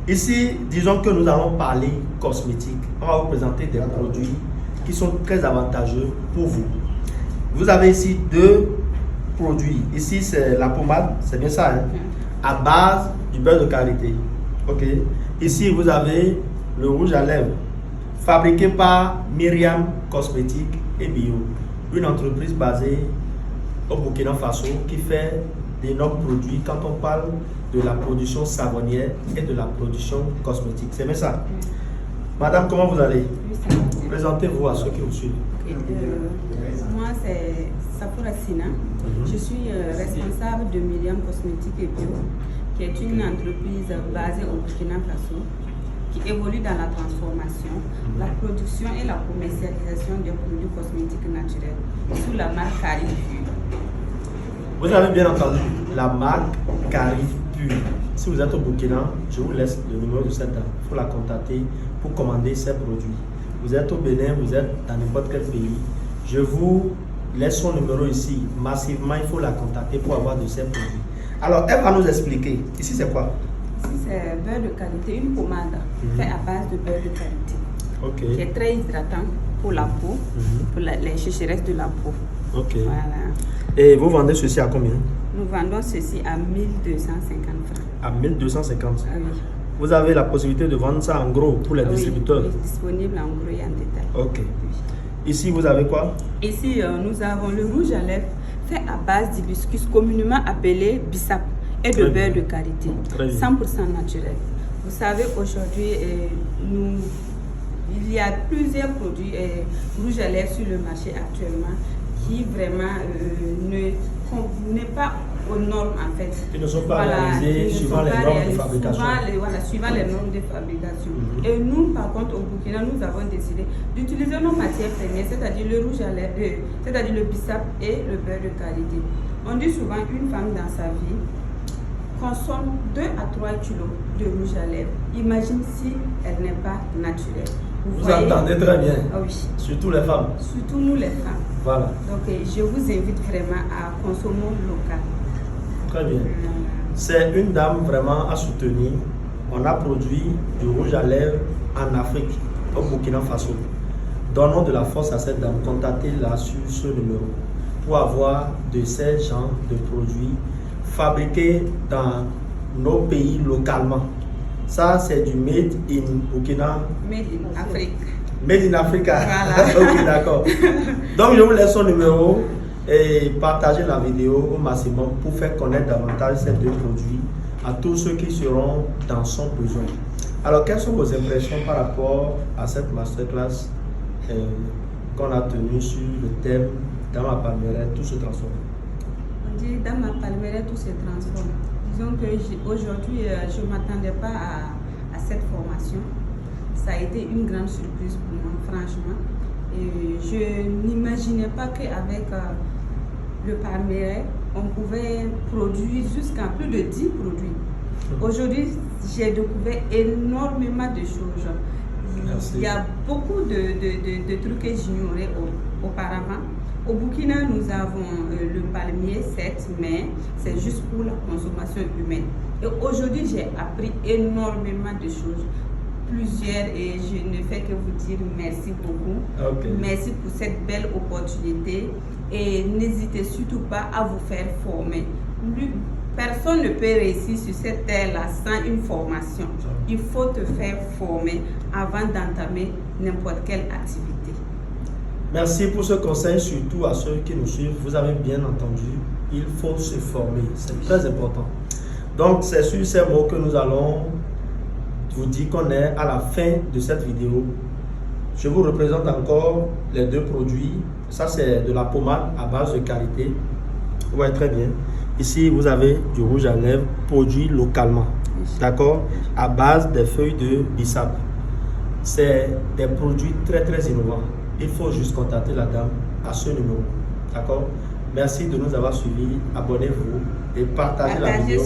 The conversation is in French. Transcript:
Ici, disons que nous allons parler cosmétique. On va vous présenter des produits qui sont très avantageux pour vous. Vous avez ici deux produits. Ici, c'est la pommade, c'est bien ça, hein? À base du beurre de karité. Ok. Ici, vous avez le rouge à lèvres, fabriqué par Myriam Cosmétiques et Bio, une entreprise basée au Burkina Faso qui fait d'énormes produits quand on parle de la production savonnière et de la production cosmétique. C'est bien ça? Madame, comment vous allez? Présentez-vous à ceux qui vous suivent. Moi, c'est Safoura Sina. Je suis responsable de Myriam Cosmétiques et Bio, qui est une entreprise basée au Burkina Faso, qui évolue dans la transformation, la production et la commercialisation des produits cosmétiques naturels sous la marque Carif Pur. Vous avez bien entendu, la marque Carif Pur. Si vous êtes au Burkina, je vous laisse le numéro de cette dame. Il faut la contacter pour commander ces produits. Vous êtes au Bénin, vous êtes dans n'importe quel pays. Je vous laisse son numéro ici. Massivement, il faut la contacter pour avoir de ces produits. Alors, elle va nous expliquer. Ici, c'est quoi? Ici, c'est beurre de qualité, une pommade faite à base de beurre de qualité. Qui est très hydratant pour la peau, pour les sécheresses de la peau. Voilà. Et vous vendez ceci à combien? Nous vendons ceci à 1250 francs. À 1250? Ah, oui. Vous avez la possibilité de vendre ça en gros pour les distributeurs? Oui, disponible en gros et en détail. Ok. Ici, vous avez quoi? Ici, nous avons le rouge à lèvres fait à base d'hibiscus communément appelé bissap et de beurre de qualité, 100% naturel. Vous savez, aujourd'hui, il y a plusieurs produits rouge à lèvres sur le marché actuellement qui vraiment n'est pas aux normes en fait. Ils ne sont pas réalisés suivant les normes de fabrication. Suivant les normes de fabrication. Et nous, par contre, au Burkina, nous avons décidé d'utiliser nos matières premières, c'est-à-dire le rouge à lèvres, c'est-à-dire le bissap et le beurre de qualité. On dit souvent qu'une femme dans sa vie consomme 2 à 3 kilos de rouge à lèvres. Imagine si elle n'est pas naturelle. Vous entendez très bien. Ah oui. Surtout les femmes. Surtout nous les femmes. Voilà. Donc je vous invite vraiment à consommer local. Très bien. C'est une dame vraiment à soutenir. On a produit du rouge à lèvres en Afrique, au Burkina Faso. Donnons de la force à cette dame. Contactez-la sur ce numéro pour avoir de ces genres de produits fabriqués dans nos pays localement. Ça, c'est du Made in Burkina. Made in Afrique. Made in Africa. Voilà. Ok, d'accord. Donc, je vous laisse son numéro et partagez la vidéo au maximum pour faire connaître davantage ces deux produits à tous ceux qui seront dans son besoin. Alors, quelles sont vos impressions par rapport à cette masterclass qu'on a tenue sur le thème dans ma palmeraie, tout se transforme? On dit dans ma palmeraie, tout se transforme. Disons qu'aujourd'hui, je ne m'attendais pas à cette formation. Ça a été une grande surprise pour moi, franchement. Et je n'imaginais pas qu'avec le palmeraie, on pouvait produire jusqu'à plus de 10 produits. Aujourd'hui, j'ai découvert énormément de choses. Merci. Il y a beaucoup de trucs que j'ignorais auparavant. Au Burkina, nous avons le palmier, certes, mais c'est juste pour la consommation humaine. Et aujourd'hui, j'ai appris énormément de choses. Plusieurs, et je ne fais que vous dire merci beaucoup. Merci pour cette belle opportunité. Et n'hésitez surtout pas à vous faire former. Personne ne peut réussir sur cette terre-là sans une formation. Il faut te faire former avant d'entamer n'importe quelle activité. Merci pour ce conseil, surtout à ceux qui nous suivent. Vous avez bien entendu, il faut se former. C'est très important. Donc, c'est sur ces mots que nous allons vous dire qu'on est à la fin de cette vidéo. Je vous représente encore les deux produits. Ça, c'est de la pommade à base de karité. Vous voyez très bien. Ici, vous avez du rouge à lèvres produit localement. D'accord? À base des feuilles de bissap. C'est des produits très très innovants. Il faut juste contacter la dame à ce numéro. D'accord? Merci de nous avoir suivis. Abonnez-vous et partagez la vidéo.